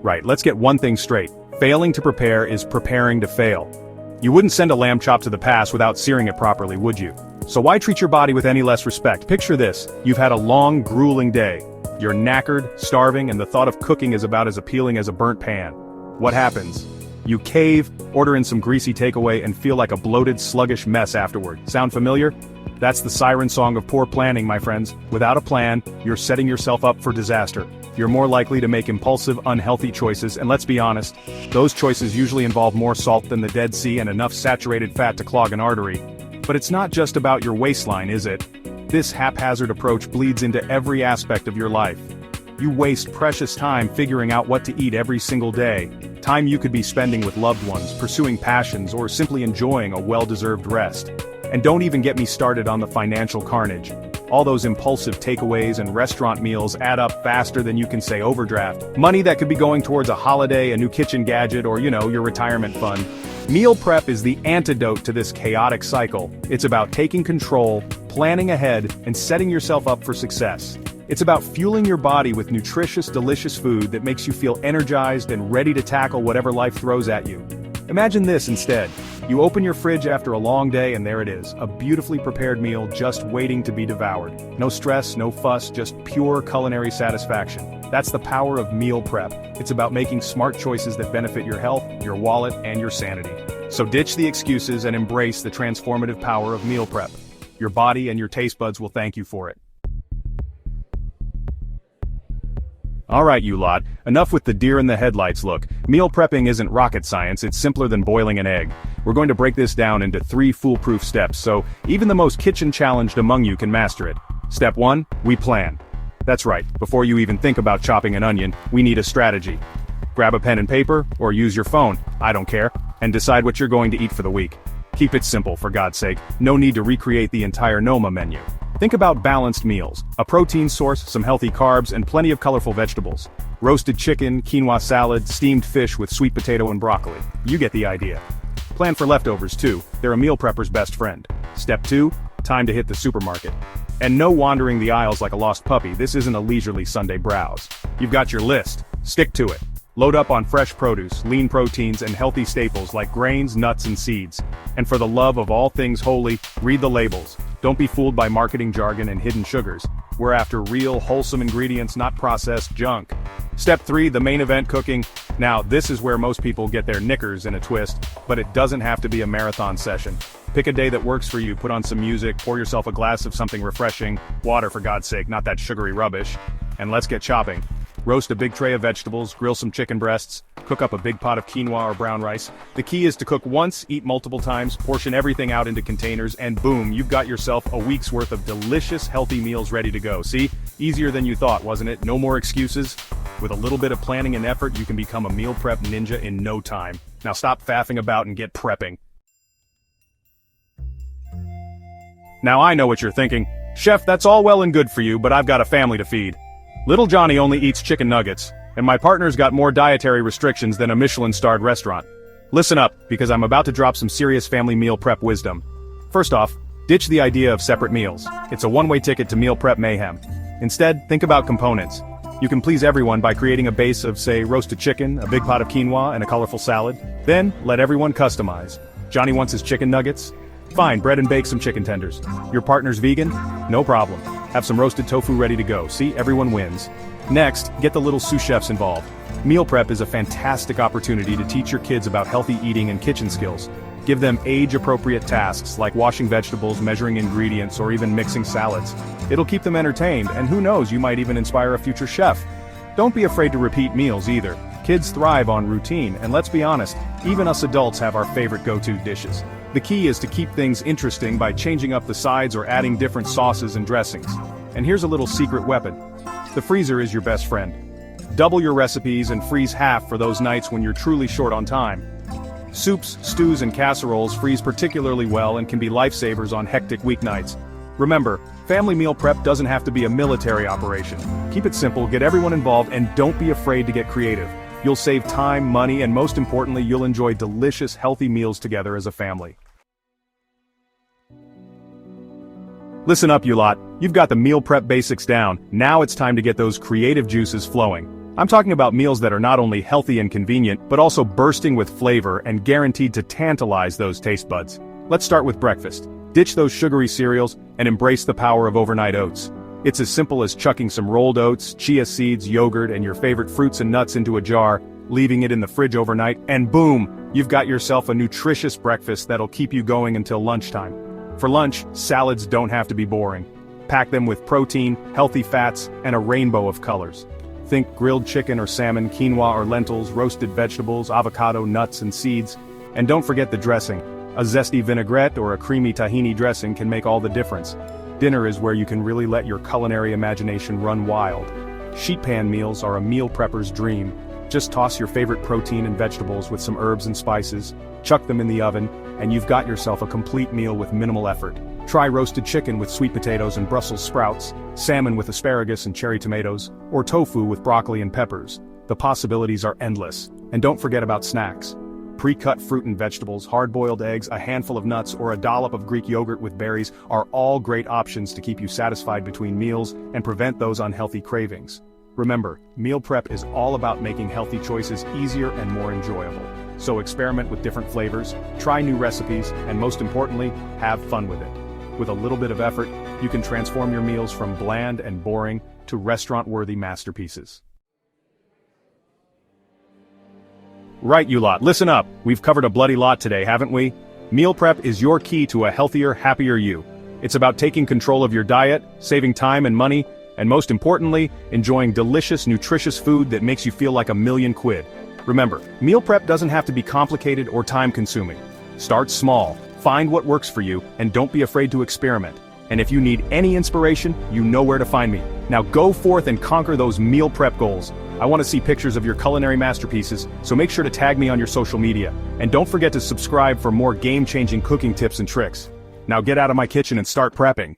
Right, let's get one thing straight. Failing to prepare is preparing to fail. You wouldn't send a lamb chop to the pass without searing it properly, would you? So why treat your body with any less respect? Picture this, you've had a long, grueling day. You're knackered, starving, and the thought of cooking is about as appealing as a burnt pan. What happens? You cave, order in some greasy takeaway, and feel like a bloated, sluggish mess afterward. Sound familiar? That's the siren song of poor planning, my friends. Without a plan, you're setting yourself up for disaster. You're more likely to make impulsive, unhealthy choices, and let's be honest, those choices usually involve more salt than the Dead Sea and enough saturated fat to clog an artery. But it's not just about your waistline, is it? This haphazard approach bleeds into every aspect of your life. You waste precious time figuring out what to eat every single day, time you could be spending with loved ones, pursuing passions, or simply enjoying a well-deserved rest. And don't even get me started on the financial carnage. All those impulsive takeaways and restaurant meals add up faster than you can say overdraft. Money that could be going towards a holiday, a new kitchen gadget, or your retirement fund. Meal prep is the antidote to this chaotic cycle. It's about taking control, planning ahead, and setting yourself up for success. It's about fueling your body with nutritious, delicious food that makes you feel energized and ready to tackle whatever life throws at you. Imagine this instead. You open your fridge after a long day and there it is, a beautifully prepared meal just waiting to be devoured. No stress, no fuss, just pure culinary satisfaction. That's the power of meal prep. It's about making smart choices that benefit your health, your wallet, and your sanity. So ditch the excuses and embrace the transformative power of meal prep. Your body and your taste buds will thank you for it. Alright you lot, enough with the deer in the headlights look. Meal prepping isn't rocket science, it's simpler than boiling an egg. We're going to break this down into 3 foolproof steps so even the most kitchen-challenged among you can master it. Step 1, we plan. That's right, before you even think about chopping an onion, we need a strategy. Grab a pen and paper, or use your phone, I don't care, and decide what you're going to eat for the week. Keep it simple, for God's sake, no need to recreate the entire Noma menu. Think about balanced meals, a protein source, some healthy carbs, and plenty of colorful vegetables. Roasted chicken, quinoa salad, steamed fish with sweet potato and broccoli. You get the idea. Plan for leftovers too, they're a meal prepper's best friend. Step 2, time to hit the supermarket. And no wandering the aisles like a lost puppy, this isn't a leisurely Sunday browse. You've got your list, stick to it. Load up on fresh produce, lean proteins, and healthy staples like grains, nuts, and seeds. And for the love of all things holy, read the labels. Don't be fooled by marketing jargon and hidden sugars. We're after real, wholesome ingredients, not processed junk. Step 3, the main event, cooking. Now, this is where most people get their knickers in a twist, but it doesn't have to be a marathon session. Pick a day that works for you, put on some music, pour yourself a glass of something refreshing, water for God's sake, not that sugary rubbish, and let's get chopping. Roast a big tray of vegetables, grill some chicken breasts, cook up a big pot of quinoa or brown rice. The key is to cook once, eat multiple times, portion everything out into containers, and boom, you've got yourself a week's worth of delicious, healthy meals ready to go. See? Easier than you thought, wasn't it? No more excuses. With a little bit of planning and effort, you can become a meal prep ninja in no time. Now stop faffing about and get prepping. Now I know what you're thinking. Chef, that's all well and good for you, but I've got a family to feed. Little Johnny only eats chicken nuggets, and my partner's got more dietary restrictions than a Michelin-starred restaurant. Listen up, because I'm about to drop some serious family meal prep wisdom. First off, ditch the idea of separate meals. It's a one-way ticket to meal prep mayhem. Instead, think about components. You can please everyone by creating a base of, say, roasted chicken, a big pot of quinoa, and a colorful salad. Then, let everyone customize. Johnny wants his chicken nuggets? Fine, bread and bake some chicken tenders. Your partner's vegan? No problem. Have some roasted tofu ready to go. See, everyone wins. Next, get the little sous chefs involved. Meal prep is a fantastic opportunity to teach your kids about healthy eating and kitchen skills. Give them age-appropriate tasks like washing vegetables, measuring ingredients, or even mixing salads. It'll keep them entertained, and who knows, you might even inspire a future chef. Don't be afraid to repeat meals either. Kids thrive on routine, and let's be honest, even us adults have our favorite go-to dishes. The key is to keep things interesting by changing up the sides or adding different sauces and dressings. And here's a little secret weapon. The freezer is your best friend. Double your recipes and freeze half for those nights when you're truly short on time. Soups, stews, and casseroles freeze particularly well and can be lifesavers on hectic weeknights. Remember, family meal prep doesn't have to be a military operation. Keep it simple, get everyone involved, and don't be afraid to get creative. You'll save time, money, and most importantly, you'll enjoy delicious, healthy meals together as a family. Listen up, you lot. You've got the meal prep basics down. Now it's time to get those creative juices flowing. I'm talking about meals that are not only healthy and convenient, but also bursting with flavor and guaranteed to tantalize those taste buds. Let's start with breakfast. Ditch those sugary cereals and embrace the power of overnight oats. It's as simple as chucking some rolled oats, chia seeds, yogurt, and your favorite fruits and nuts into a jar, leaving it in the fridge overnight, and boom, you've got yourself a nutritious breakfast that'll keep you going until lunchtime. For lunch, salads don't have to be boring. Pack them with protein, healthy fats, and a rainbow of colors. Think grilled chicken or salmon, quinoa or lentils, roasted vegetables, avocado, nuts, and seeds. And don't forget the dressing. A zesty vinaigrette or a creamy tahini dressing can make all the difference. Dinner is where you can really let your culinary imagination run wild. Sheet pan meals are a meal prepper's dream. Just toss your favorite protein and vegetables with some herbs and spices, chuck them in the oven, and you've got yourself a complete meal with minimal effort. Try roasted chicken with sweet potatoes and Brussels sprouts, salmon with asparagus and cherry tomatoes, or tofu with broccoli and peppers. The possibilities are endless. And don't forget about snacks. Pre-cut fruit and vegetables, hard-boiled eggs, a handful of nuts, or a dollop of Greek yogurt with berries are all great options to keep you satisfied between meals and prevent those unhealthy cravings. Remember, meal prep is all about making healthy choices easier and more enjoyable. So experiment with different flavors, try new recipes, and most importantly, have fun with it. With a little bit of effort, you can transform your meals from bland and boring to restaurant-worthy masterpieces. Right, you lot, listen up. We've covered a bloody lot today, haven't we? Meal prep is your key to a healthier, happier you. It's about taking control of your diet, saving time and money, and most importantly, enjoying delicious, nutritious food that makes you feel like $1,000,000. Remember, meal prep doesn't have to be complicated or time-consuming. Start small. Find what works for you, and don't be afraid to experiment. And if you need any inspiration, you know where to find me. Now go forth and conquer those meal prep goals. I want to see pictures of your culinary masterpieces, so make sure to tag me on your social media. And don't forget to subscribe for more game-changing cooking tips and tricks. Now get out of my kitchen and start prepping.